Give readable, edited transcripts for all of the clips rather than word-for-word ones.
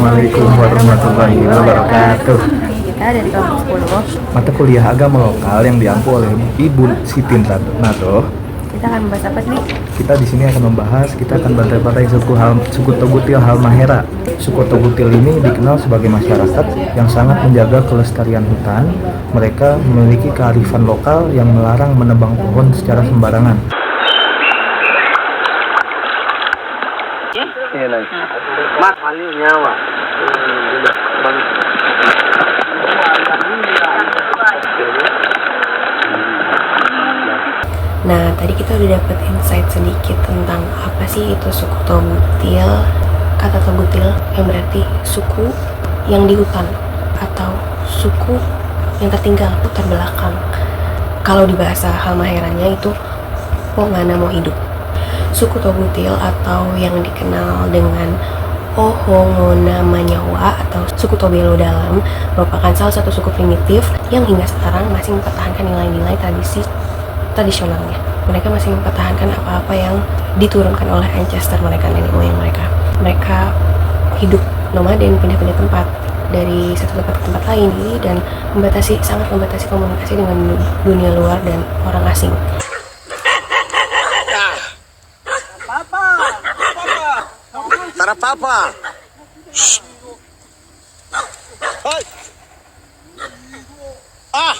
Assalamualaikum warahmatullahi wabarakatuh. Kita dari kelompok 10. Mata kuliah agama lokal yang diampu oleh Ibu Siti Nato. Kita akan membahas apa nih? Kita di sini akan bantai-bantai suku Togutil Halmahera. Suku Togutil ini dikenal sebagai masyarakat yang sangat menjaga kelestarian hutan. Mereka memiliki kearifan lokal yang melarang menebang pohon secara sembarangan. Nah, tadi kita udah dapet insight sedikit tentang apa sih itu suku Togutil. Kata Togutil yang berarti suku yang di hutan atau suku yang tertinggal, terbelakang. Kalau di bahasa Halmaheranya itu Pongana mau hidup. Suku Togutil atau yang dikenal dengan Ohongona Manyawa atau suku Tobelo Dalam merupakan salah satu suku primitif yang hingga sekarang masih mempertahankan nilai-nilai tradisionalnya. Mereka masih mempertahankan apa-apa yang diturunkan oleh ancestor mereka, nenek moyang mereka. Mereka hidup nomaden, pindah-pindah tempat dari satu tempat ke tempat lain dan sangat membatasi komunikasi dengan dunia luar dan orang asing. Tara papa. Hai. Ah.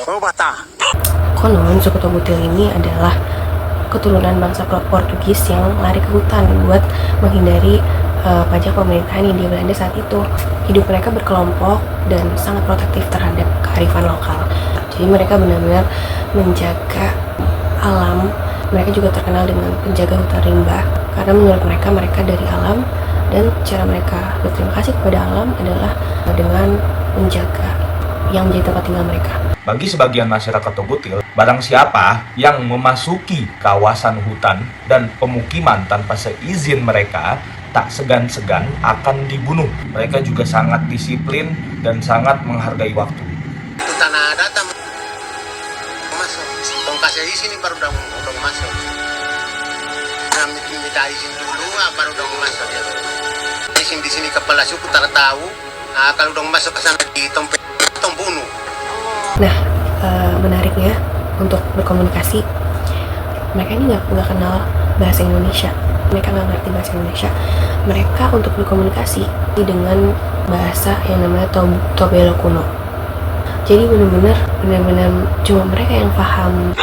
Oh, bata. Konon suku Togutil ini adalah keturunan bangsa Portugis yang lari ke hutan buat menghindari pajak pemerintahan Hindia Belanda saat itu. Hidup mereka berkelompok dan sangat protektif terhadap kearifan lokal. Jadi mereka benar-benar menjaga alam. Mereka juga terkenal dengan penjaga hutan rimba karena menurut mereka dari alam, dan cara mereka berterima kasih kepada alam adalah dengan menjaga yang menjadi tempat tinggal mereka. Bagi sebagian masyarakat Togutil, barang siapa yang memasuki kawasan hutan dan pemukiman tanpa seizin mereka, tak segan-segan akan dibunuh. Mereka juga sangat disiplin dan sangat menghargai waktu. Tanah datang masuk. Tong kasih izin baru udah masuk. Nah, minta izin dulu, baru udah masuk ya. Izin di sini kepala suku tak tahu. Nah, kalau udah masuk ke sana di tong bunuh. Nah, menariknya untuk berkomunikasi, mereka ini nggak kenal bahasa Indonesia. Mereka nggak ngerti bahasa Indonesia. Mereka untuk berkomunikasi dengan bahasa yang namanya Tobelo kuno. Jadi benar-benar cuma mereka yang paham.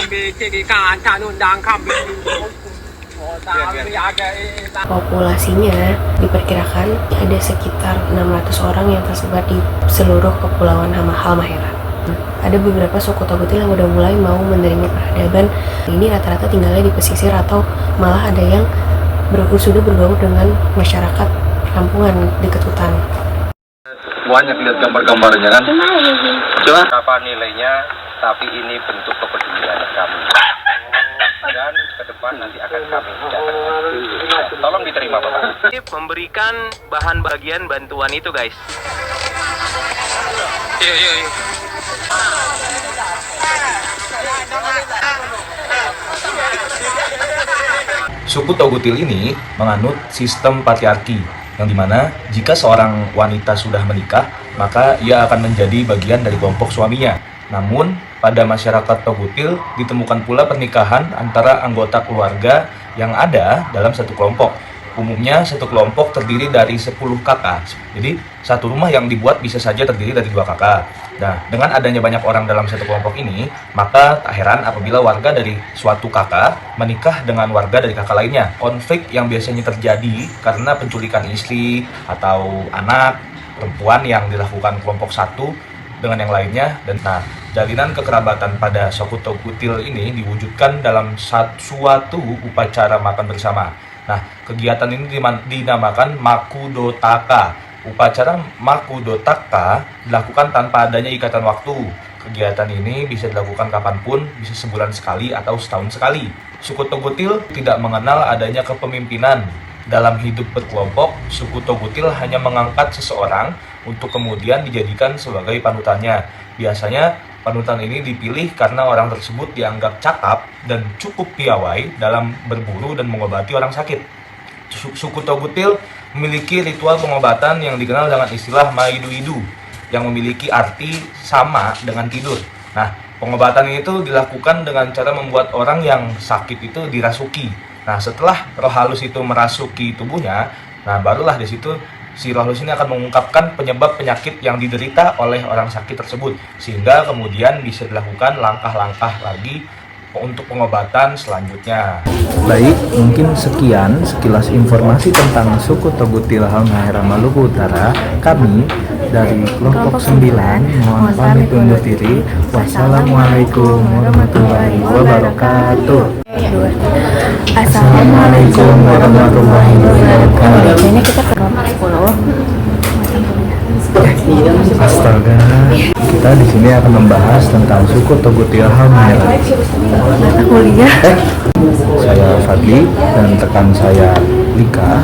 Populasinya diperkirakan ada sekitar 600 orang yang tersebar di seluruh kepulauan Halmahera. Ada beberapa suku Togutil yang udah mulai mau menerima peradaban. Ini rata-rata tinggalnya di pesisir atau malah ada yang sudah bergaul dengan masyarakat perkampungan dekat hutan. Banyak lihat gambar-gambarnya kan? Coba apa nilainya, tapi ini bentuk kepedulian kami. Dan ke depan nanti akan kami datangkan. Tolong diterima Bapak. Memberikan bahan bagian bantuan itu guys. Iya. Suku Togutil ini menganut sistem patriarki, yang dimana jika seorang wanita sudah menikah, maka ia akan menjadi bagian dari kelompok suaminya. Namun, pada masyarakat Togutil ditemukan pula pernikahan antara anggota keluarga yang ada dalam satu kelompok. Umumnya satu kelompok terdiri dari 10 kakak. Jadi satu rumah yang dibuat bisa saja terdiri dari 2 kakak. Nah, dengan adanya banyak orang dalam satu kelompok ini, maka tak heran apabila warga dari suatu kakak menikah dengan warga dari kakak lainnya. Konflik yang biasanya terjadi karena penculikan istri atau anak perempuan yang dilakukan kelompok satu dengan yang lainnya. Dan jalinan kekerabatan pada suku Togutil ini diwujudkan dalam suatu upacara makan bersama. Nah, kegiatan ini dinamakan Makudotaka. Upacara Makudotaka dilakukan tanpa adanya ikatan waktu. Kegiatan ini bisa dilakukan kapanpun, bisa sebulan sekali atau setahun sekali. Suku Togutil tidak mengenal adanya kepemimpinan. Dalam hidup berkelompok, suku Togutil hanya mengangkat seseorang untuk kemudian dijadikan sebagai panutannya. Biasanya Panutan ini dipilih karena orang tersebut dianggap cakap dan cukup piawai dalam berburu dan mengobati orang sakit. Suku Togutil memiliki ritual pengobatan yang dikenal dengan istilah maidu-idu, yang memiliki arti sama dengan tidur. Nah, pengobatan ini tuh dilakukan dengan cara membuat orang yang sakit itu dirasuki. Nah, setelah roh halus itu merasuki tubuhnya, nah barulah di situ si roh halus ini akan mengungkapkan penyebab penyakit yang diderita oleh orang sakit tersebut, sehingga kemudian bisa dilakukan langkah-langkah lagi untuk pengobatan selanjutnya. Baik, mungkin sekian sekilas informasi tentang suku Togutil Halmahera Maluku Utara. Kami dari kelompok 9 mohon pamit undur diri. Wassalamualaikum warahmatullahi wabarakatuh. Assalamualaikum warahmatullahi wabarakatuh. Ini kita ke kelompok 10. Astaga, kita di sini akan membahas tentang suku Togutil Halmahera. Kuliah. Saya Fadli dan rekan saya Lika.